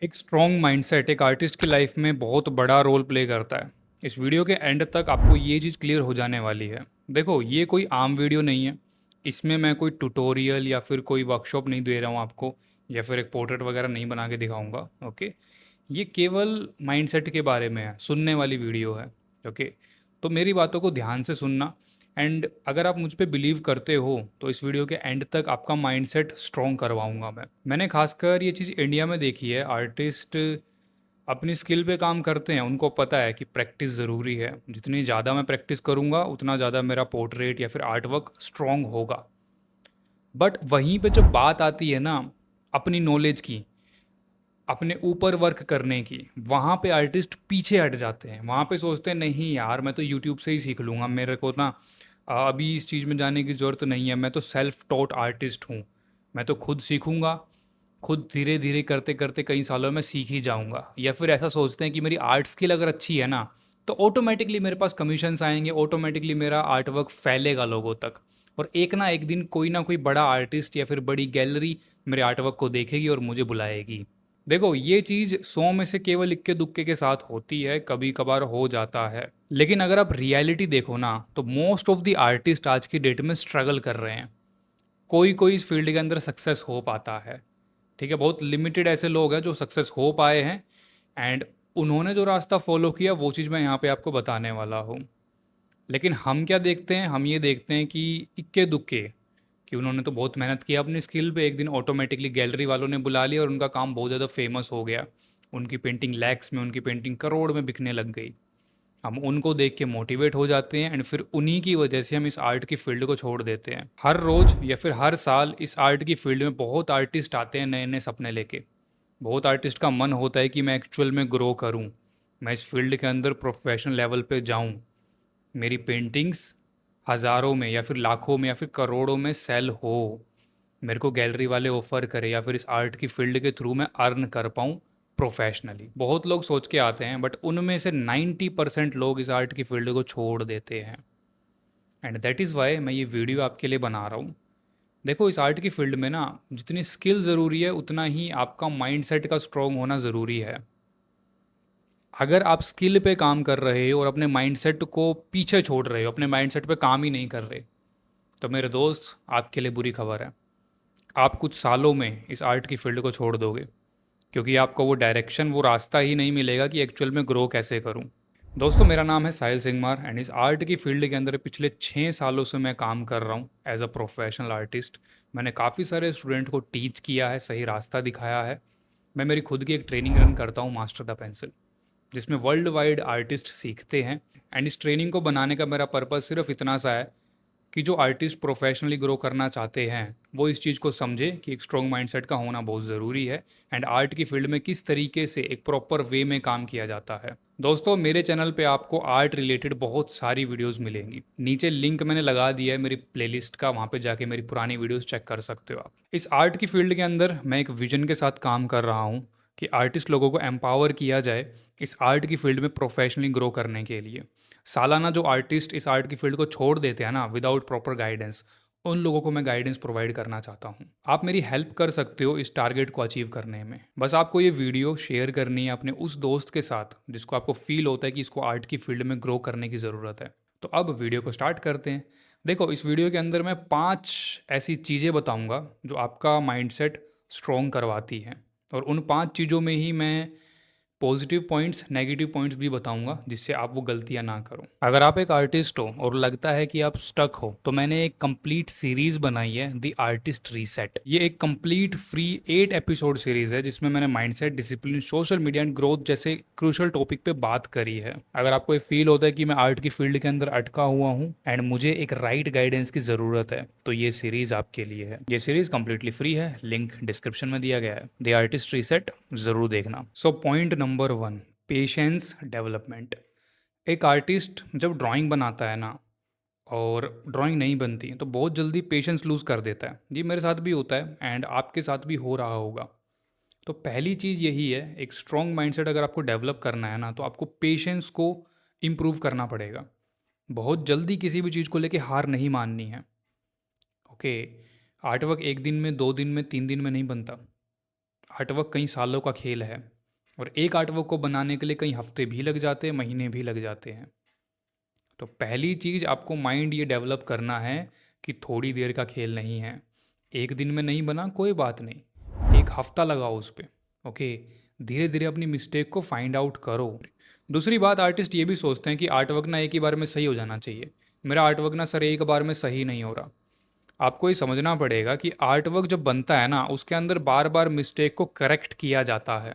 एक strong mindset एक artist की लाइफ में बहुत बड़ा रोल प्ले करता है। इस वीडियो के एंड तक आपको ये चीज़ क्लियर हो जाने वाली है। देखो, ये कोई आम वीडियो नहीं है। इसमें मैं कोई ट्यूटोरियल या फिर कोई वर्कशॉप नहीं दे रहा हूँ आपको, या फिर एक पोर्ट्रेट वगैरह नहीं बना के दिखाऊंगा। ओके, ये केवल माइंडसेट के बारे में है, सुनने वाली वीडियो है। ओके, तो मेरी बातों को ध्यान से सुनना। एंड अगर आप मुझ पे बिलीव करते हो तो इस वीडियो के एंड तक आपका माइंडसेट स्ट्रॉन्ग करवाऊंगा मैंने खासकर ये चीज़ इंडिया में देखी है। आर्टिस्ट अपनी स्किल पे काम करते हैं, उनको पता है कि प्रैक्टिस ज़रूरी है। जितनी ज़्यादा मैं प्रैक्टिस करूँगा उतना ज़्यादा मेरा पोर्ट्रेट या फिर आर्ट वर्क स्ट्रॉन्ग होगा। बट वहीं पे जब बात आती है ना अपनी नॉलेज की, अपने ऊपर वर्क करने की, वहाँ पे आर्टिस्ट पीछे हट जाते हैं। वहाँ पे सोचते हैं नहीं यार, मैं तो यूट्यूब से ही सीख लूँगा, मेरे को ना अभी इस चीज़ में जाने की ज़रूरत नहीं है, मैं तो सेल्फ टॉट आर्टिस्ट हूँ, मैं तो खुद सीखूँगा, खुद धीरे धीरे करते करते कई सालों में सीख ही जाऊँगा। या फिर ऐसा सोचते हैं कि मेरी आर्ट स्किल अगर अच्छी है ना तो ऑटोमेटिकली मेरे पास कमीशंस आएंगे, ऑटोमेटिकली मेरा आर्ट वर्क फैलेगा लोगों तक, और एक ना एक दिन कोई ना कोई बड़ा आर्टिस्ट या फिर बड़ी गैलरी मेरे आर्ट वर्क को देखेगी और मुझे बुलाएगी। देखो, ये चीज़ 100 में से केवल इक्के दुक्के के साथ होती है, कभी कभार हो जाता है। लेकिन अगर आप रियलिटी देखो ना तो मोस्ट ऑफ द आर्टिस्ट आज की डेट में स्ट्रगल कर रहे हैं। कोई कोई इस फील्ड के अंदर सक्सेस हो पाता है, ठीक है, बहुत लिमिटेड ऐसे लोग हैं जो सक्सेस हो पाए हैं। एंड उन्होंने जो रास्ता फॉलो किया वो चीज़ मैं यहाँ पे आपको बताने वाला हूँ। लेकिन हम क्या देखते हैं, हम ये देखते हैं कि इक्के दुक्के, कि उन्होंने तो बहुत मेहनत की अपनी स्किल पे, एक दिन ऑटोमेटिकली गैलरी वालों ने बुला लिया और उनका काम बहुत ज़्यादा फेमस हो गया। उनकी पेंटिंग लैक्स में, उनकी पेंटिंग करोड़ में बिकने लग गई। हम उनको देख के मोटिवेट हो जाते हैं एंड फिर उन्हीं की वजह से हम इस आर्ट की फील्ड को छोड़ देते हैं। हर रोज़ या फिर हर साल इस आर्ट की फील्ड में बहुत आर्टिस्ट आते हैं नए नए सपने लेके। बहुत आर्टिस्ट का मन होता है कि मैं एक्चुअल में ग्रो करूं, मैं इस फील्ड के अंदर प्रोफेशनल लेवल पे जाऊं, मेरी पेंटिंग्स हज़ारों में या फिर लाखों में या फिर करोड़ों में सेल हो, मेरे को गैलरी वाले ऑफर करें या फिर इस आर्ट की फील्ड के थ्रू मैं अर्न कर पाऊँ प्रोफेशनली। बहुत लोग सोच के आते हैं बट उनमें से 90% लोग इस आर्ट की फील्ड को छोड़ देते हैं। एंड दैट इज़ वाई मैं ये वीडियो आपके लिए बना रहा हूँ। देखो, इस आर्ट की फील्ड में ना जितनी स्किल ज़रूरी है उतना ही आपका माइंडसेट का स्ट्रॉन्ग होना ज़रूरी है। अगर आप स्किल पे काम कर रहे हो और अपने माइंडसेट को पीछे छोड़ रहे हो, अपने माइंडसेट पे काम ही नहीं कर रहे, तो मेरे दोस्त आपके लिए बुरी खबर है। आप कुछ सालों में इस आर्ट की फील्ड को छोड़ दोगे, क्योंकि आपको वो डायरेक्शन, वो रास्ता ही नहीं मिलेगा कि एक्चुअल में ग्रो कैसे करूं। दोस्तों, मेरा नाम है साहिल सिंगमार एंड इस आर्ट की फील्ड के अंदर पिछले 6 सालों से मैं काम कर रहा हूँ एज अ प्रोफेशनल आर्टिस्ट। मैंने काफ़ी सारे स्टूडेंट को टीच किया है, सही रास्ता दिखाया है। मैं मेरी खुद की एक ट्रेनिंग रन करता हूँ, मास्टर द पेंसिल, जिसमें वर्ल्ड वाइड आर्टिस्ट सीखते हैं। एंड इस ट्रेनिंग को बनाने का मेरा पर्पज़ सिर्फ इतना सा है कि जो आर्टिस्ट प्रोफेशनली ग्रो करना चाहते हैं वो इस चीज़ को समझे कि एक स्ट्रॉन्ग माइंडसेट का होना बहुत ज़रूरी है, एंड आर्ट की फील्ड में किस तरीके से एक प्रॉपर वे में काम किया जाता है। दोस्तों, मेरे चैनल पे आपको आर्ट रिलेटेड बहुत सारी वीडियोस मिलेंगी। नीचे लिंक मैंने लगा दिया है मेरी प्लेलिस्ट का, वहाँ पे जाके मेरी पुरानी वीडियोस चेक कर सकते हो आप। इस आर्ट की फील्ड के अंदर मैं एक विजन के साथ काम कर रहा हूँ कि आर्टिस्ट लोगों को एम्पावर किया जाए इस आर्ट की फील्ड में प्रोफेशनली ग्रो करने के लिए। सालाना जो आर्टिस्ट इस आर्ट की फील्ड को छोड़ देते हैं ना विदाउट प्रॉपर गाइडेंस, उन लोगों को मैं गाइडेंस प्रोवाइड करना चाहता हूँ। आप मेरी हेल्प कर सकते हो इस टारगेट को अचीव करने में। बस आपको ये वीडियो शेयर करनी है अपने उस दोस्त के साथ जिसको आपको फील होता है कि इसको आर्ट की फील्ड में ग्रो करने की ज़रूरत है। तो अब वीडियो को स्टार्ट करते हैं। देखो, इस वीडियो के अंदर मैं 5 ऐसी चीज़ें बताऊँगा जो आपका माइंडसेट स्ट्रॉन्ग करवाती हैं, और उन 5 चीज़ों में ही मैं पॉजिटिव पॉइंट्स, नेगेटिव पॉइंट्स भी बताऊंगा जिससे आप वो गलतियां ना करो। अगर आप एक आर्टिस्ट हो और लगता है कि आप स्टक हो, तो मैंने एक कंप्लीट सीरीज बनाई है, द आर्टिस्ट रीसेट। ये एक कंप्लीट फ्री 8 एपिसोड सीरीज है जिसमें मैंने mindset, discipline, social media and growth जैसे क्रूशल टॉपिक पे बात करी है। अगर आपको ये फील होता है कि मैं आर्ट की फील्ड के अंदर अटका हुआ हूँ एंड मुझे एक राइट गाइडेंस की ज़रूरत है, तो ये सीरीज आपके लिए है। ये सीरीज कंप्लीटली फ्री है, लिंक डिस्क्रिप्शन में दिया गया है। द आर्टिस्ट रीसेट ज़रूर देखना। So point number 1, patience development. एक आर्टिस्ट जब ड्राइंग बनाता है ना और ड्राइंग नहीं बनती तो बहुत जल्दी पेशेंस लूज़ कर देता है। ये मेरे साथ भी होता है एंड आपके साथ भी हो रहा होगा। तो पहली चीज़ यही है, एक स्ट्रॉन्ग माइंडसेट अगर आपको डेवलप करना है ना तो आपको पेशेंस को इम्प्रूव करना पड़ेगा। बहुत जल्दी किसी भी चीज़ को लेके हार नहीं माननी है। ओके, आर्ट वर्क 1 दिन में, 2 दिन में, 3 दिन में नहीं बनता। आर्टवर्क कई सालों का खेल है और एक आर्टवर्क को बनाने के लिए कई हफ्ते भी लग जाते हैं, महीने भी लग जाते हैं। तो पहली चीज़ आपको माइंड ये डेवलप करना है कि थोड़ी देर का खेल नहीं है। एक दिन में नहीं बना कोई बात नहीं, एक हफ्ता लगाओ उस पर। ओके, धीरे धीरे अपनी मिस्टेक को फाइंड आउट करो। दूसरी बात, आर्टिस्ट ये भी सोचते हैं कि आर्टवर्क ना एक ही बार में सही हो जाना चाहिए। मेरा आर्टवर्क ना सर एक बार में सही नहीं हो रहा। आपको ये समझना पड़ेगा कि आर्टवर्क जब बनता है ना, उसके अंदर बार बार मिस्टेक को करेक्ट किया जाता है।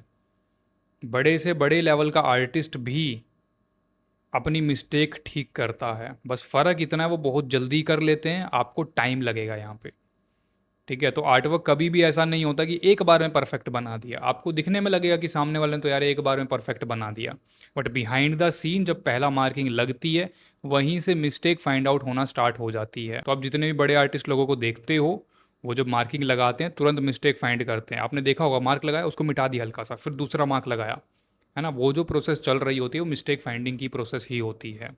बड़े से बड़े लेवल का आर्टिस्ट भी अपनी मिस्टेक ठीक करता है, बस फ़र्क इतना है वो बहुत जल्दी कर लेते हैं, आपको टाइम लगेगा यहाँ पे। ठीक है, तो आर्टवर्क कभी भी ऐसा नहीं होता कि एक बार में परफेक्ट बना दिया। आपको दिखने में लगेगा कि सामने वाले ने तो यार एक बार में परफेक्ट बना दिया, बट बिहाइंड द सीन जब पहला मार्किंग लगती है वहीं से मिस्टेक फाइंड आउट होना स्टार्ट हो जाती है। तो आप जितने भी बड़े आर्टिस्ट लोगों को देखते हो, वो जब मार्किंग लगाते हैं तुरंत मिस्टेक फाइंड करते हैं। आपने देखा होगा, मार्क लगाया, उसको मिटा दिया हल्का सा, फिर दूसरा मार्क लगाया, है ना। वो जो प्रोसेस चल रही होती है वो मिस्टेक फाइंडिंग की प्रोसेस ही होती है।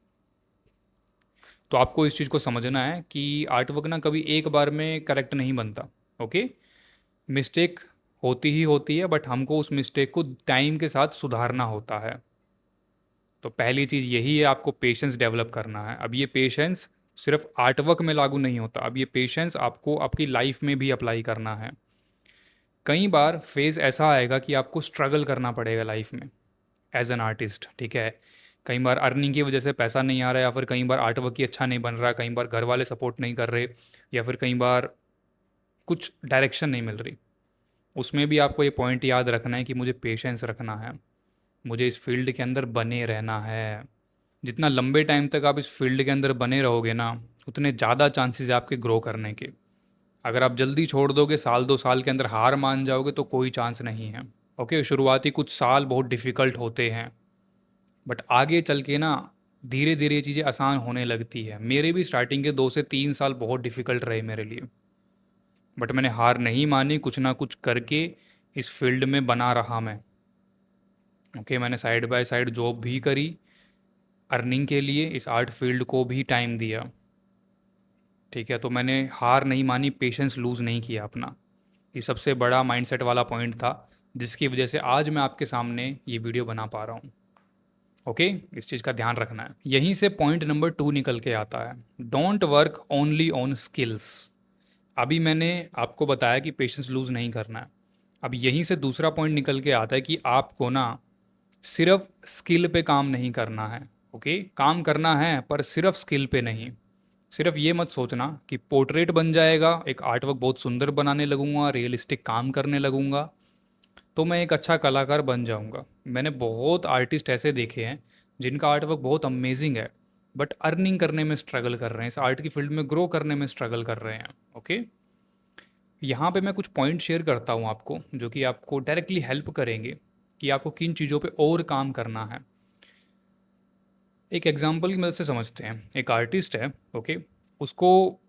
तो आपको इस चीज़ को समझना है कि आर्टवर्क ना कभी एक बार में करेक्ट नहीं बनता। ओके, मिस्टेक होती ही होती है, बट हमको उस मिस्टेक को टाइम के साथ सुधारना होता है। तो पहली चीज़ यही है, आपको पेशेंस डेवलप करना है। अब ये पेशेंस सिर्फ आर्टवर्क में लागू नहीं होता, अब ये पेशेंस आपको आपकी लाइफ में भी अप्लाई करना है। कई बार फेज़ ऐसा आएगा कि आपको स्ट्रगल करना पड़ेगा लाइफ में एज एन आर्टिस्ट। ठीक है, कई बार अर्निंग की वजह से पैसा नहीं आ रहा है, या फिर कई बार आर्टवर्क ही अच्छा नहीं बन रहा, कई बार घर वाले सपोर्ट नहीं कर रहे, या फिर कई बार कुछ डायरेक्शन नहीं मिल रही। उसमें भी आपको ये पॉइंट याद रखना है कि मुझे पेशेंस रखना है, मुझे इस फील्ड के अंदर बने रहना है। जितना लंबे टाइम तक आप इस फील्ड के अंदर बने रहोगे ना, उतने ज़्यादा चांसेस है आपके ग्रो करने के। अगर आप जल्दी छोड़ दोगे, साल 2 साल के अंदर हार मान जाओगे, तो कोई चांस नहीं है। ओके, शुरुआती कुछ साल बहुत डिफ़िकल्ट होते हैं, बट आगे चल के ना धीरे धीरे ये चीज़ें आसान होने लगती है। मेरे भी स्टार्टिंग के 2 से 3 साल बहुत डिफ़िकल्ट रहे मेरे लिए, बट मैंने हार नहीं मानी, कुछ ना कुछ करके इस फील्ड में बना रहा मैं। ओके, मैंने साइड बाय साइड जॉब भी करी, अर्निंग के लिए इस आर्ट फील्ड को भी टाइम दिया। ठीक है, तो मैंने हार नहीं मानी, पेशेंस लूज़ नहीं किया अपना। ये सबसे बड़ा माइंडसेट वाला पॉइंट था, जिसकी वजह से आज मैं आपके सामने ये वीडियो बना पा रहा हूँ। ओके, इस चीज़ का ध्यान रखना है। यहीं से पॉइंट नंबर 2 निकल के आता है, don't work only on skills. अभी मैंने आपको बताया कि पेशेंस लूज़ नहीं करना है। अब यहीं से दूसरा पॉइंट निकल के आता है कि आपको ना सिर्फ स्किल पे काम नहीं करना है। ओके, काम करना है पर सिर्फ स्किल पे नहीं। सिर्फ ये मत सोचना कि पोर्ट्रेट बन जाएगा, एक आर्टवर्क बहुत सुंदर बनाने लगूंगा, रियलिस्टिक काम करने लगूंगा, तो मैं एक अच्छा कलाकार बन जाऊंगा। मैंने बहुत आर्टिस्ट ऐसे देखे हैं जिनका आर्टवर्क बहुत अमेजिंग है, बट अर्निंग करने में स्ट्रगल कर रहे हैं, इस आर्ट की फील्ड में ग्रो करने में स्ट्रगल कर रहे हैं। ओके, यहाँ पे मैं कुछ पॉइंट शेयर करता हूँ आपको, जो कि आपको डायरेक्टली हेल्प करेंगे कि आपको किन चीज़ों पे और काम करना है। एक एग्जांपल की मदद से समझते हैं। एक आर्टिस्ट है, ओके, उसको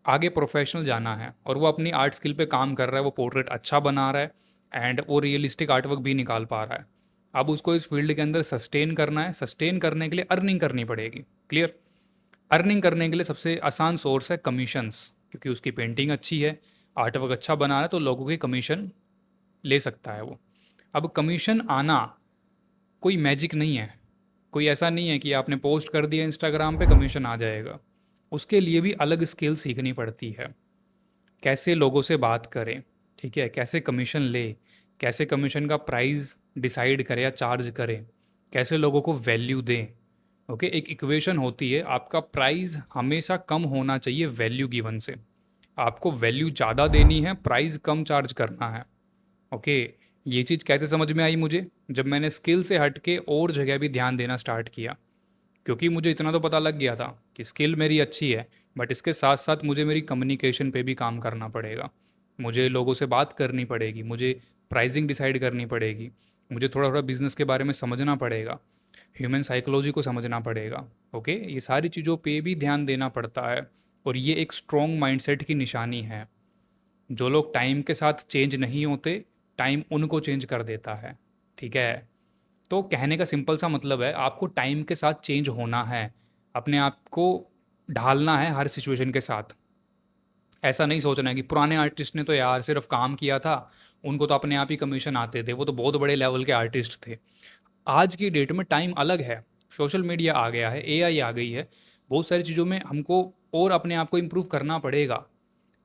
आगे प्रोफेशनल जाना है और वो अपनी आर्ट स्किल पे काम कर रहा है, वो पोर्ट्रेट अच्छा बना रहा है एंड वो रियलिस्टिक आर्ट वर्क भी निकाल पा रहा है। अब उसको इस फील्ड के अंदर सस्टेन करना है। सस्टेन करने के लिए अर्निंग करनी पड़ेगी। क्लियर? अर्निंग करने के लिए सबसे आसान सोर्स है कमीशंस, क्योंकि उसकी पेंटिंग अच्छी है, आर्ट वर्क अच्छा बना रहा है, तो लोगों की कमीशन ले सकता है वो। अब कमीशन आना कोई मैजिक नहीं है, कोई ऐसा नहीं है कि आपने पोस्ट कर दिया इंस्टाग्राम पे कमीशन आ जाएगा। उसके लिए भी अलग स्किल सीखनी पड़ती है। कैसे लोगों से बात करें, ठीक है, कैसे कमीशन ले, कैसे कमीशन का प्राइस डिसाइड करें या चार्ज करें, कैसे लोगों को वैल्यू दें। ओके, एक इक्वेशन होती है, आपका प्राइस हमेशा कम होना चाहिए वैल्यू गिवन से। आपको वैल्यू ज़्यादा देनी है, प्राइस कम चार्ज करना है। ओके, ये चीज़ कैसे समझ में आई मुझे, जब मैंने स्किल से हट के और जगह भी ध्यान देना स्टार्ट किया। क्योंकि मुझे इतना तो पता लग गया था कि स्किल मेरी अच्छी है, बट इसके साथ साथ मुझे मेरी कम्युनिकेशन पे भी काम करना पड़ेगा। मुझे लोगों से बात करनी पड़ेगी, मुझे प्राइसिंग डिसाइड करनी पड़ेगी, मुझे थोड़ा थोड़ा बिजनेस के बारे में समझना पड़ेगा, ह्यूमन साइकोलॉजी को समझना पड़ेगा। ओके, ये सारी चीज़ों पे भी ध्यान देना पड़ता है, और ये एक स्ट्रॉन्ग माइंडसेट की निशानी है। जो लोग टाइम के साथ चेंज नहीं होते, टाइम उनको चेंज कर देता है। ठीक है, तो कहने का सिंपल सा मतलब है, आपको टाइम के साथ चेंज होना है, अपने आप को ढालना है हर सिचुएशन के साथ। ऐसा नहीं सोचना है कि पुराने आर्टिस्ट ने तो यार सिर्फ काम किया था, उनको तो अपने आप ही कमीशन आते थे, वो तो बहुत बड़े लेवल के आर्टिस्ट थे। आज की डेट में टाइम अलग है, सोशल मीडिया आ गया है, एआई आ गई है, बहुत सारी चीज़ों में हमको और अपने आप को इम्प्रूव करना पड़ेगा।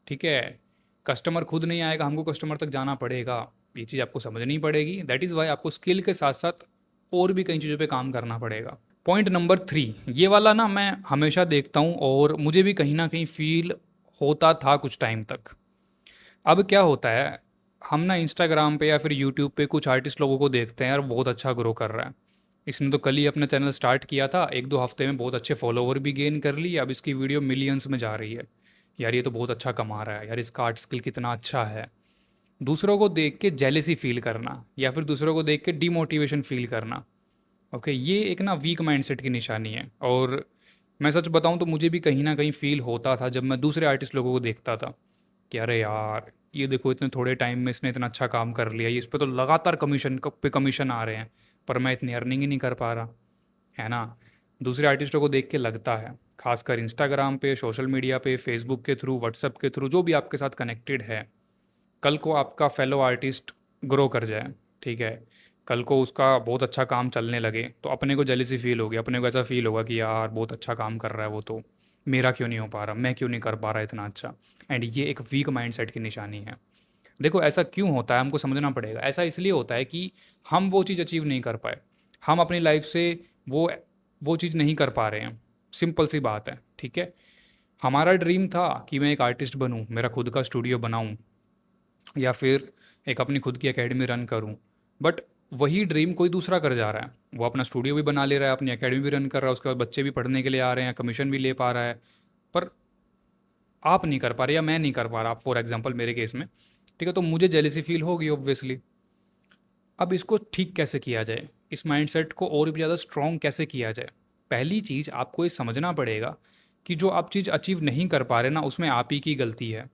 ठीक है, कस्टमर खुद नहीं आएगा, हमको कस्टमर तक जाना पड़ेगा, ये चीज़ आपको समझनी पड़ेगी। दैट इज़ वाई आपको स्किल के साथ साथ और भी कई चीज़ों पे काम करना पड़ेगा। पॉइंट नंबर 3, ये वाला ना मैं हमेशा देखता हूँ और मुझे भी कहीं ना कहीं फील होता था कुछ टाइम तक। अब क्या होता है, हम ना इंस्टाग्राम पे या फिर यूट्यूब पे कुछ आर्टिस्ट लोगों को देखते हैं यार, बहुत अच्छा ग्रो कर रहा है, इसने तो कल ही अपना चैनल स्टार्ट किया था, 1-2 हफ्ते में बहुत अच्छे फॉलोवर भी गेन कर लिए, अब इसकी वीडियो मिलियंस में जा रही है, यार ये तो बहुत अच्छा कमा रहा है, यार इसका आर्ट स्किल कितना अच्छा है। दूसरों को देख के जेलेसी फील करना या फिर दूसरों को देख के डिमोटिवेशन फील करना, ओके, ये एक ना वीक माइंडसेट की निशानी है। और मैं सच बताऊं तो मुझे भी कहीं ना कहीं फील होता था जब मैं दूसरे आर्टिस्ट लोगों को देखता था कि अरे यार ये देखो इतने थोड़े टाइम में इसने इतना अच्छा काम कर लिया, ये इस पे तो लगातार कमीशन पे कमीशन आ रहे हैं, पर मैं इतनी अर्निंग ही नहीं कर पा रहा, है ना। दूसरे आर्टिस्टों को देख के लगता है, खासकर इंस्टाग्राम पे, सोशल मीडिया पे, फेसबुक के थ्रू, व्हाट्सएप के थ्रू, जो भी आपके साथ कनेक्टेड है, कल को आपका फेलो आर्टिस्ट ग्रो कर जाए, ठीक है, कल को उसका बहुत अच्छा काम चलने लगे तो अपने को जेलिसी फील होगी, अपने को ऐसा फील होगा कि यार बहुत अच्छा काम कर रहा है वो तो, मेरा क्यों नहीं हो पा रहा, मैं क्यों नहीं कर पा रहा इतना अच्छा। एंड ये एक वीक माइंडसेट की निशानी है। देखो ऐसा क्यों होता है, हमको समझना पड़ेगा। ऐसा इसलिए होता है कि हम वो चीज़ अचीव नहीं कर पाए, हम अपनी लाइफ से वो वो चीज़ नहीं कर पा रहे हैं, सिंपल सी बात है, ठीक है। हमारा ड्रीम था कि मैं एक आर्टिस्ट बनूं, मेरा खुद का स्टूडियो बनाऊं, या फिर एक अपनी खुद की एकेडमी रन करूं, बट वही ड्रीम कोई दूसरा कर जा रहा है, वो अपना स्टूडियो भी बना ले रहा है, अपनी एकेडमी भी रन कर रहा है, उसके बाद बच्चे भी पढ़ने के लिए आ रहे हैं, कमीशन भी ले पा रहा है, पर आप नहीं कर पा रहे या मैं नहीं कर पा रहा, फॉर एग्जाम्पल मेरे केस में, ठीक है, तो मुझे जेलिसी फील होगी ऑब्वियसली। अब इसको ठीक कैसे किया जाए, इस माइंडसेट को और भी ज़्यादा स्ट्रॉन्ग कैसे किया जाए। पहली चीज़ आपको ये समझना पड़ेगा कि जो आप चीज़ अचीव नहीं कर पा रहे ना, उसमें आप ही की गलती है।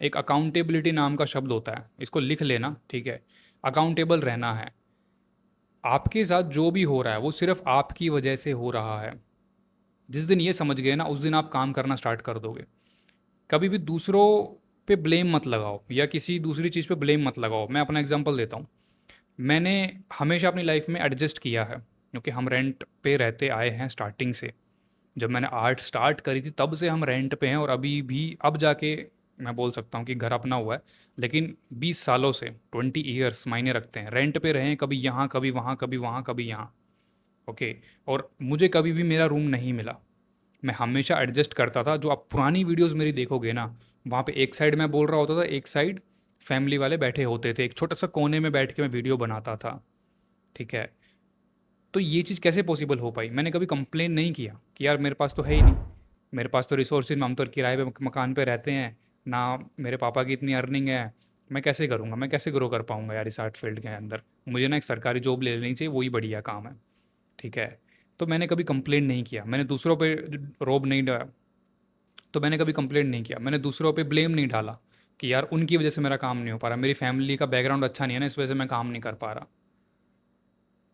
एक अकाउंटेबिलिटी नाम का शब्द होता है, इसको लिख लेना, ठीक है। अकाउंटेबल रहना है, आपके साथ जो भी हो रहा है वो सिर्फ आपकी वजह से हो रहा है। जिस दिन ये समझ गए ना, उस दिन आप काम करना स्टार्ट कर दोगे। कभी भी दूसरों पे ब्लेम मत लगाओ या किसी दूसरी चीज़ पे ब्लेम मत लगाओ। मैं अपना एग्जांपल देता हूँ, मैंने हमेशा अपनी लाइफ में एडजस्ट किया है, क्योंकि हम रेंट पे रहते आए हैं स्टार्टिंग से। जब मैंने आर्ट स्टार्ट करी थी तब से हम रेंट पे हैं, और अभी भी अब जाके मैं बोल सकता हूँ कि घर अपना हुआ है, लेकिन 20 सालों से 20 ईयर्स मायने रखते हैं, रेंट पे रहे हैं, कभी यहाँ कभी वहाँ कभी वहाँ कभी यहाँ, ओके। और मुझे कभी भी मेरा रूम नहीं मिला, मैं हमेशा एडजस्ट करता था। जो आप पुरानी वीडियोस मेरी देखोगे ना, वहाँ पे एक साइड मैं बोल रहा होता था, एक साइड फैमिली वाले बैठे होते थे, एक छोटा सा कोने में बैठ के मैं वीडियो बनाता था, ठीक है। तो ये चीज़ कैसे पॉसिबल हो पाई, मैंने कभी कंप्लेन नहीं किया कि यार मेरे पास तो है ही नहीं, मेरे पास तो रिसोर्सेज, हम तो किराए पे मकान पे रहते हैं ना, मेरे पापा की इतनी अर्निंग है, मैं कैसे करूँगा, मैं कैसे ग्रो कर पाऊँगा यार इस आर्ट फील्ड के अंदर, मुझे ना एक सरकारी जॉब ले लेनी चाहिए, वही बढ़िया काम है, ठीक है। तो मैंने कभी कंप्लेन नहीं किया, मैंने दूसरों पे रोब नहीं डाला, तो मैंने कभी कंप्लेंट नहीं किया, मैंने दूसरों पे ब्लेम नहीं डाला कि यार उनकी वजह से मेरा काम नहीं हो पा रहा, मेरी फैमिली का बैकग्राउंड अच्छा नहीं है ना, इस वजह से मैं काम नहीं कर पा रहा,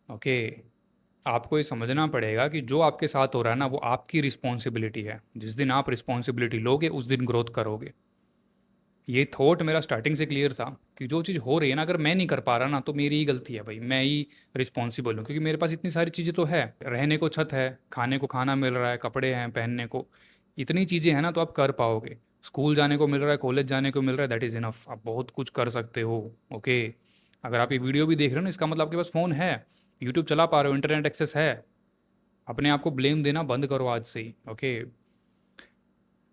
ओके। आपको ये समझना पड़ेगा कि जो आपके साथ हो रहा है ना, वो आपकी रिस्पॉन्सिबिलिटी है। जिस दिन आप रिस्पॉन्सिबिलिटी लोगे उस दिन ग्रोथ करोगे। ये थॉट मेरा स्टार्टिंग से क्लियर था कि जो चीज़ हो रही है ना, अगर मैं नहीं कर पा रहा ना, तो मेरी ही गलती है भाई, मैं ही रिस्पॉन्सिबल हूँ, क्योंकि मेरे पास इतनी सारी चीज़ें तो है, रहने को छत है, खाने को खाना मिल रहा है, कपड़े हैं पहनने को, इतनी चीज़ें हैं ना, तो आप कर पाओगे। स्कूल जाने को मिल रहा है, कॉलेज जाने को मिल रहा है, दैट इज़ इनफ, आप बहुत कुछ कर सकते हो, ओके। अगर आप ये वीडियो भी देख रहे हो ना, इसका मतलब आपके पास फ़ोन है, यूट्यूब चला पा रहे हो, इंटरनेट एक्सेस है, अपने आप को ब्लेम देना बंद करो आज से ही, ओके।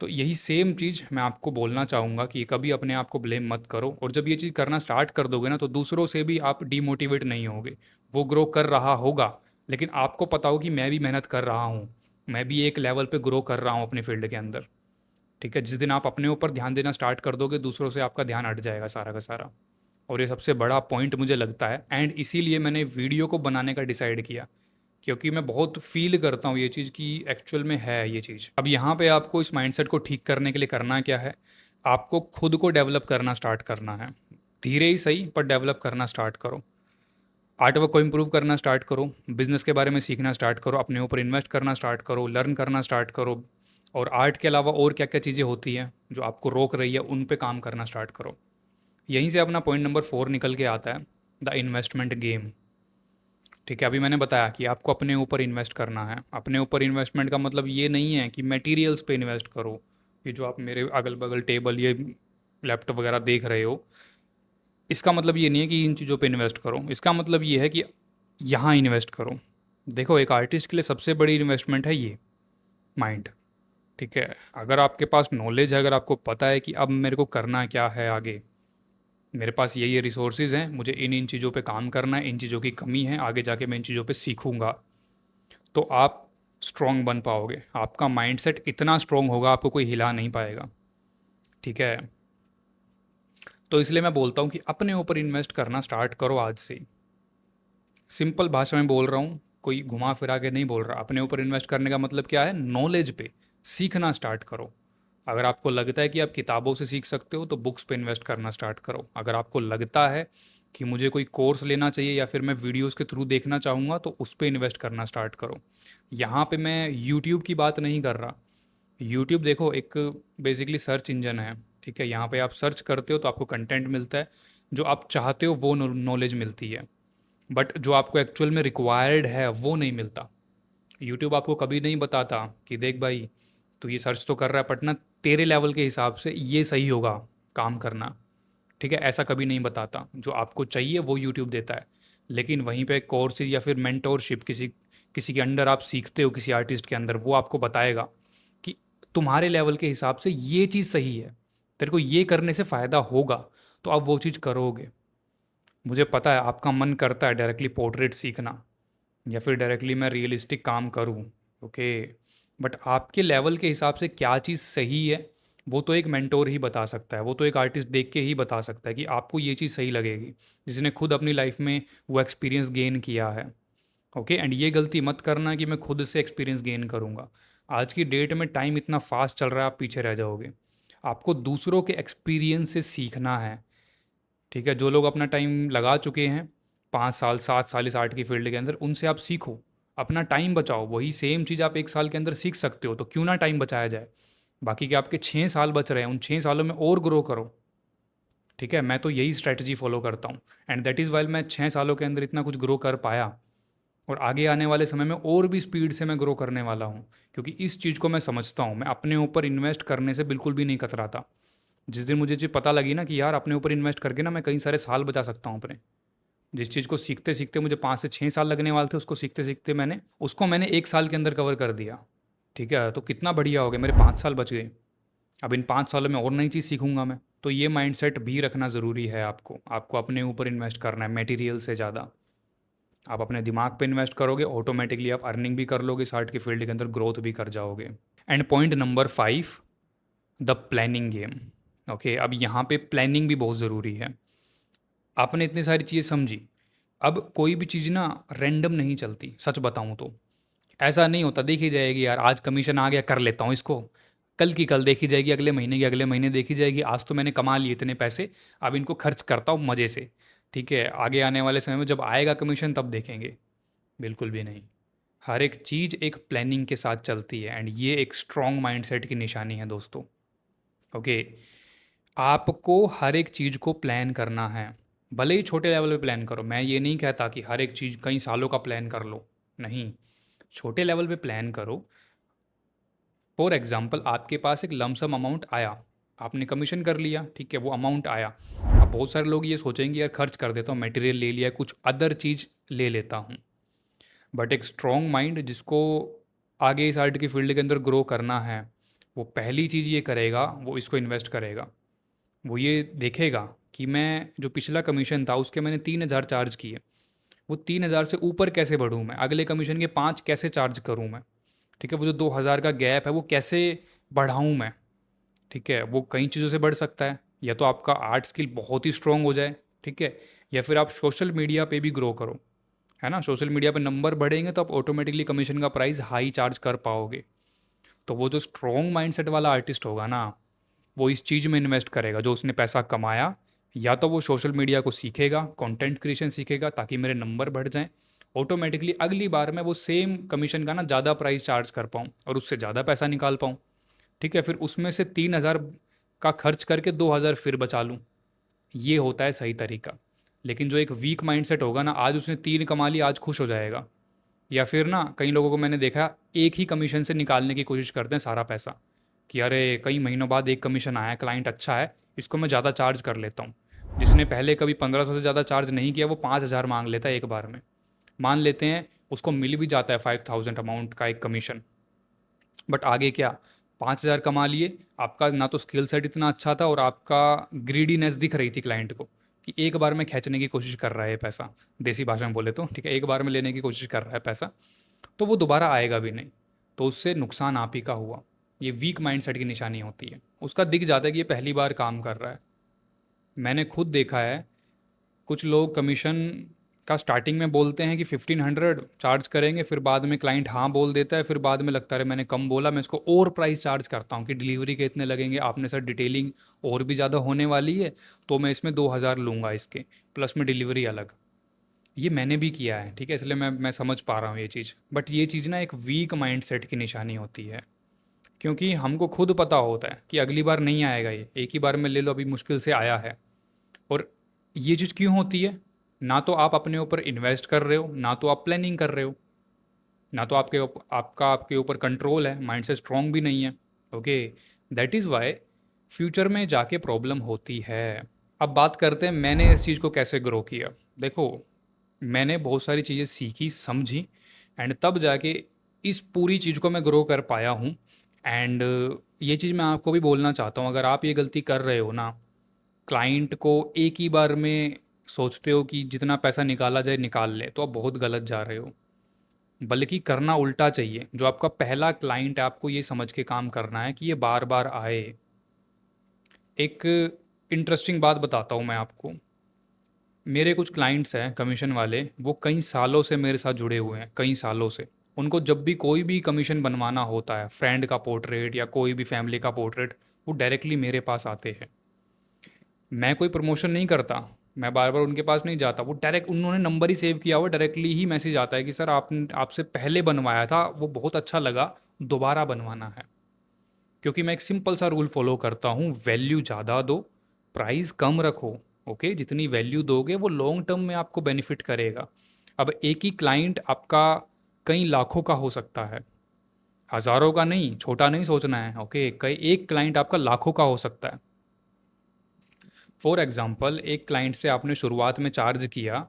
तो यही सेम चीज़ मैं आपको बोलना चाहूँगा कि कभी अपने आप को ब्लेम मत करो, और जब ये चीज़ करना स्टार्ट कर दोगे ना, तो दूसरों से भी आप डीमोटिवेट नहीं होगे। वो ग्रो कर रहा होगा, लेकिन आपको पता हो कि मैं भी मेहनत कर रहा हूँ, मैं भी एक लेवल पे ग्रो कर रहा हूँ अपने फील्ड के अंदर, ठीक है। जिस दिन आप अपने ऊपर ध्यान देना स्टार्ट कर दोगे, दूसरों से आपका ध्यान हट जाएगा सारा का सारा। और ये सबसे बड़ा पॉइंट मुझे लगता है, एंड इसीलिए मैंने वीडियो को बनाने का डिसाइड किया, क्योंकि मैं बहुत फील करता हूँ ये चीज़ कि एक्चुअल में है ये चीज़। अब यहाँ पे आपको इस माइंडसेट को ठीक करने के लिए करना क्या है, आपको खुद को डेवलप करना स्टार्ट करना है, धीरे ही सही पर डेवलप करना स्टार्ट करो। आर्ट वर्क को इम्प्रूव करना स्टार्ट करो, बिजनेस के बारे में सीखना स्टार्ट करो, अपने ऊपर इन्वेस्ट करना स्टार्ट करो, लर्न करना स्टार्ट करो, और आर्ट के अलावा और क्या क्या चीज़ें होती हैं जो आपको रोक रही है, उन पे काम करना स्टार्ट करो। यहीं से अपना पॉइंट नंबर 4 निकल के आता है, द इन्वेस्टमेंट गेम। ठीक है, अभी मैंने बताया कि आपको अपने ऊपर इन्वेस्ट करना है। अपने ऊपर इन्वेस्टमेंट का मतलब ये नहीं है कि मटेरियल्स पे इन्वेस्ट करो। ये जो आप मेरे अगल बगल टेबल, ये लैपटॉप वगैरह देख रहे हो, इसका मतलब ये नहीं है कि इन चीज़ों पे इन्वेस्ट करो। इसका मतलब ये है कि यहाँ इन्वेस्ट करो। देखो, एक आर्टिस्ट के लिए सबसे बड़ी इन्वेस्टमेंट है ये माइंड। ठीक है, अगर आपके पास नॉलेज है, अगर आपको पता है कि अब मेरे को करना क्या है आगे, मेरे पास ये रिसोर्सेज हैं, मुझे इन इन चीज़ों पे काम करना है, इन चीज़ों की कमी है, आगे जाके मैं इन चीज़ों पे सीखूंगा, तो आप स्ट्रॉन्ग बन पाओगे। आपका माइंडसेट इतना स्ट्रॉन्ग होगा, आपको कोई हिला नहीं पाएगा। ठीक है, तो इसलिए मैं बोलता हूँ कि अपने ऊपर इन्वेस्ट करना स्टार्ट करो आज से ही। सिंपल भाषा में बोल रहा हूँ, कोई घुमा फिरा के नहीं बोल रहा। अपने ऊपर इन्वेस्ट करने का मतलब क्या है? नॉलेज पे सीखना स्टार्ट करो। अगर आपको लगता है कि आप किताबों से सीख सकते हो तो बुक्स पे इन्वेस्ट करना स्टार्ट करो। अगर आपको लगता है कि मुझे कोई कोर्स लेना चाहिए या फिर मैं वीडियोस के थ्रू देखना चाहूँगा तो उस पर इन्वेस्ट करना स्टार्ट करो। यहाँ पे मैं यूट्यूब की बात नहीं कर रहा। यूट्यूब देखो एक बेसिकली सर्च इंजन है। ठीक है, यहाँ पे आप सर्च करते हो तो आपको कंटेंट मिलता है, जो आप चाहते हो वो नॉलेज मिलती है। बट जो आपको एक्चुअल में रिक्वायर्ड है वो नहीं मिलता। यूट्यूब आपको कभी नहीं बताता कि देख भाई, तू ये सर्च तो कर रहा है, बट ना तेरे लेवल के हिसाब से ये सही होगा काम करना। ठीक है, ऐसा कभी नहीं बताता। जो आपको चाहिए वो यूट्यूब देता है। लेकिन वहीं पे कोर्सेज या फिर मेंटोरशिप, किसी किसी के अंडर आप सीखते हो, किसी आर्टिस्ट के अंदर, वो आपको बताएगा कि तुम्हारे लेवल के हिसाब से ये चीज़ सही है, तेरे को ये करने से फ़ायदा होगा, तो आप वो चीज़ करोगे। मुझे पता है आपका मन करता है डायरेक्टली पोर्ट्रेट सीखना या फिर डायरेक्टली मैं रियलिस्टिक काम करूं। ओके, बट आपके लेवल के हिसाब से क्या चीज़ सही है वो तो एक मेंटोर ही बता सकता है, वो तो एक आर्टिस्ट देख के ही बता सकता है कि आपको ये चीज़ सही लगेगी, जिसने खुद अपनी लाइफ में वो एक्सपीरियंस गेन किया है। ओके, एंड ये गलती मत करना कि मैं खुद से एक्सपीरियंस गेन करूँगा। आज की डेट में टाइम इतना फास्ट चल रहा है, आप पीछे रह जाओगे। आपको दूसरों के एक्सपीरियंस से सीखना है। ठीक है, जो लोग अपना टाइम लगा चुके हैं, 5 साल 7 साल इस आर्ट की फील्ड के अंदर, उनसे आप सीखो, अपना टाइम बचाओ। वही सेम चीज़ आप 1 साल के अंदर सीख सकते हो, तो क्यों ना टाइम बचाया जाए। बाकी के आपके 6 साल बच रहे हैं, उन 6 सालों में और ग्रो करो। ठीक है, मैं तो यही स्ट्रैटेजी फॉलो करता हूँ, एंड दैट इज़ वाइल मैं 6 सालों के अंदर इतना कुछ ग्रो कर पाया। और आगे आने वाले समय में और भी स्पीड से मैं ग्रो करने वाला हूँ, क्योंकि इस चीज़ को मैं समझता हूँ। मैं अपने ऊपर इन्वेस्ट करने से बिल्कुल भी नहीं कतराता। जिस दिन मुझे चीज़ पता लगी ना कि यार अपने ऊपर इन्वेस्ट करके ना मैं कई सारे साल बचा सकता हूँ अपने, जिस चीज़ को सीखते सीखते मुझे 5 से 6 साल लगने वाले थे, उसको सीखते सीखते मैंने 1 साल के अंदर कवर कर दिया। ठीक है, तो कितना बढ़िया हो गया, मेरे 5 साल बच गए। अब इन 5 सालों में और नई चीज़ सीखूंगा मैं। तो ये माइंडसेट भी रखना ज़रूरी है। आपको अपने ऊपर इन्वेस्ट करना है मटेरियल से ज़्यादा। आप अपने दिमाग पे इन्वेस्ट करोगे, ऑटोमेटिकली आप अर्निंग भी कर लोगे, इस आर्ट की फील्ड के अंदर ग्रोथ भी कर जाओगे। And point number 5, the planning game. Okay, अब यहाँ पे प्लानिंग भी बहुत ज़रूरी है। आपने इतनी सारी चीज़ें समझी, अब कोई भी चीज़ ना रैंडम नहीं चलती। सच बताऊँ तो ऐसा नहीं होता देखी जाएगी यार, आज कमीशन आ गया कर लेता हूँ इसको, कल की कल देखी जाएगी, अगले महीने की अगले महीने देखी जाएगी, आज तो मैंने कमा लिए इतने पैसे, अब इनको खर्च करता हूँ मज़े से। ठीक है, आगे आने वाले समय में जब आएगा कमीशन तब देखेंगे। बिल्कुल भी नहीं। हर एक चीज़ एक प्लानिंग के साथ चलती है, एंड ये एक स्ट्रॉन्ग माइंडसेट की निशानी है दोस्तों। ओके, आपको हर एक चीज़ को प्लान करना है। भले ही छोटे लेवल पे प्लान करो, मैं ये नहीं कहता कि हर एक चीज़ कई सालों का प्लान कर लो। नहीं, छोटे लेवल पे प्लान करो। फॉर एग्जांपल, आपके पास एक लमसम अमाउंट आया, आपने कमीशन कर लिया, ठीक है, वो अमाउंट आया। अब बहुत सारे लोग ये सोचेंगे यार खर्च कर देता हूँ, मटेरियल ले लिया, कुछ अदर चीज़ ले लेता हूँ। बट एक स्ट्रॉन्ग माइंड जिसको आगे इस आर्ट की फील्ड के अंदर ग्रो करना है, वो पहली चीज़ ये करेगा, वो इसको इन्वेस्ट करेगा। वो ये देखेगा कि मैं जो पिछला कमीशन था उसके मैंने 3,000 चार्ज किए, वो 3,000 से ऊपर कैसे बढ़ूँ मैं, अगले कमीशन के 5 कैसे चार्ज करूँ मैं। ठीक है, वो जो 2,000 का गैप है वो कैसे बढ़ाऊँ मैं। ठीक है, वो कई चीज़ों से बढ़ सकता है, या तो आपका आर्ट स्किल बहुत ही स्ट्रॉन्ग हो जाए, ठीक है, या फिर आप सोशल मीडिया पे भी ग्रो करो। है ना, सोशल मीडिया पे नंबर बढ़ेंगे तो आप ऑटोमेटिकली कमीशन का प्राइस हाई चार्ज कर पाओगे। तो वो जो स्ट्रॉन्ग माइंडसेट वाला आर्टिस्ट होगा ना, वो इस चीज़ में इन्वेस्ट करेगा जो उसने पैसा कमाया। या तो वो सोशल मीडिया को सीखेगा, कंटेंट क्रिएशन सीखेगा ताकि मेरे नंबर बढ़ जाएं, ऑटोमेटिकली अगली बार मैं वो सेम कमीशन का ना ज़्यादा प्राइस चार्ज कर पाऊँ और उससे ज़्यादा पैसा निकाल पाऊँ। ठीक है, फिर उसमें से 3,000 का खर्च करके 2,000 फिर बचा लूँ। ये होता है सही तरीका। लेकिन जो एक वीक माइंडसेट होगा ना, आज उसने 3 कमा ली, आज खुश हो जाएगा। या फिर ना कई लोगों को मैंने देखा, एक ही कमीशन से निकालने की कोशिश करते हैं सारा पैसा, कि अरे कई महीनों बाद एक कमीशन आया, क्लाइंट अच्छा है, इसको मैं ज़्यादा चार्ज कर लेता हूँ। जिसने पहले कभी 1500 से ज़्यादा चार्ज नहीं किया वो 5000 मांग लेता है एक बार में। मान लेते हैं उसको मिल भी जाता है 5000 अमाउंट का एक कमीशन, बट आगे क्या, 5000 कमा लिए, आपका ना तो स्किल सेट इतना अच्छा था और आपका ग्रीडीनेस दिख रही थी क्लाइंट को कि एक बार में खींचने की कोशिश कर रहा है ये पैसा, देसी भाषा में बोले तो ठीक है, एक बार में लेने की कोशिश कर रहा है पैसा, तो वो दोबारा आएगा भी नहीं। तो उससे नुकसान आप ही का हुआ। ये वीक माइंडसेट की निशानी होती है। उसका दिख जाता है कि ये पहली बार काम कर रहा है। मैंने खुद देखा है, कुछ लोग कमीशन का स्टार्टिंग में बोलते हैं कि 1500 चार्ज करेंगे, फिर बाद में क्लाइंट हाँ बोल देता है, फिर बाद में लगता है मैंने कम बोला, मैं इसको और प्राइस चार्ज करता हूँ कि डिलीवरी के इतने लगेंगे, आपने सर डिटेलिंग और भी ज़्यादा होने वाली है तो मैं इसमें 2000 लूँगा इसके, प्लस में डिलीवरी अलग। ये मैंने भी किया है, ठीक है, इसलिए मैं समझ पा रहा हूँ ये चीज़। बट ये चीज़ ना एक वीक माइंडसेट की निशानी होती है, क्योंकि हमको खुद पता होता है कि अगली बार नहीं आएगा, ये एक ही बार में ले लो, अभी मुश्किल से आया है। और ये चीज़ क्यों होती है? ना तो आप अपने ऊपर इन्वेस्ट कर रहे हो, ना तो आप प्लानिंग कर रहे हो, ना तो आपके ऊपर कंट्रोल है, माइंड से स्ट्रांग भी नहीं है। Okay, that is why future में जाके प्रॉब्लम होती है। अब बात करते हैं मैंने इस चीज़ को कैसे ग्रो किया। देखो, मैंने बहुत सारी चीज़ें सीखी समझी, एंड तब जाके इस पूरी चीज़ को मैं ग्रो कर पाया हूँ। एंड ये चीज़ मैं आपको भी बोलना चाहता हूँ, अगर आप ये गलती कर रहे हो ना, क्लाइंट को एक ही बार में सोचते हो कि जितना पैसा निकाला जाए निकाल ले, तो आप बहुत गलत जा रहे हो। बल्कि करना उल्टा चाहिए, जो आपका पहला क्लाइंट है आपको ये समझ के काम करना है कि ये बार बार आए। एक इंटरेस्टिंग बात बताता हूँ मैं आपको। मेरे कुछ क्लाइंट्स हैं कमीशन वाले, वो कई सालों से मेरे साथ जुड़े हुए हैं, कई सालों से। उनको जब भी कोई भी कमीशन बनवाना होता है, फ्रेंड का पोर्ट्रेट या कोई भी फैमिली का पोर्ट्रेट, वो डायरेक्टली मेरे पास आते हैं। मैं कोई प्रमोशन नहीं करता, मैं बार बार उनके पास नहीं जाता, वो डायरेक्ट उन्होंने नंबर ही सेव किया हुआ, डायरेक्टली ही मैसेज आता है कि सर आपने आपसे पहले बनवाया था, वो बहुत अच्छा लगा, दोबारा बनवाना है। क्योंकि मैं एक सिंपल सा रूल फॉलो करता हूँ, वैल्यू ज़्यादा दो, प्राइस कम रखो। ओके, जितनी वैल्यू दोगे वो लॉन्ग टर्म में आपको बेनिफिट करेगा। अब एक ही क्लाइंट आपका कई लाखों का हो सकता है, हज़ारों का नहीं, छोटा नहीं सोचना है। ओके, कई एक क्लाइंट आपका लाखों का हो सकता है। फॉर एग्ज़ाम्पल, एक क्लाइंट से आपने शुरुआत में चार्ज किया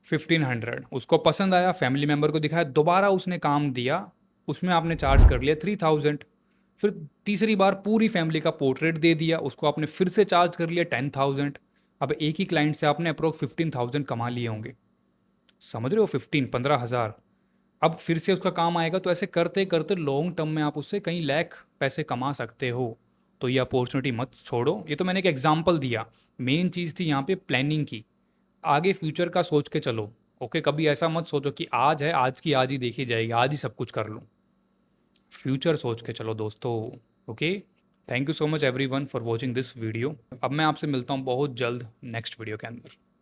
1500, उसको पसंद आया, फैमिली मेम्बर को दिखाया, दोबारा उसने काम दिया, उसमें आपने चार्ज कर लिया 3000। फिर तीसरी बार पूरी फैमिली का पोर्ट्रेट दे दिया, उसको आपने फिर से चार्ज कर लिया 10,000। अब एक ही क्लाइंट से आपने अप्रोक्स 15,000 कमा लिए होंगे। समझ रहे हो, 15-15 हज़ार। अब फिर से उसका काम आएगा, तो ऐसे करते करते लॉन्ग टर्म में आप उससे कई लाख पैसे कमा सकते हो। तो ये अपॉर्चुनिटी मत छोड़ो। ये तो मैंने एक एग्जांपल दिया, मेन चीज़ थी यहाँ पे प्लानिंग की। आगे फ्यूचर का सोच के चलो। ओके, कभी ऐसा मत सोचो कि आज है, आज की आज ही देखी जाएगी, आज ही सब कुछ कर लूँ। फ्यूचर सोच के चलो दोस्तों। Okay, thank you so much everyone for watching this video. अब मैं आपसे मिलता हूँ बहुत जल्द नेक्स्ट वीडियो के अंदर।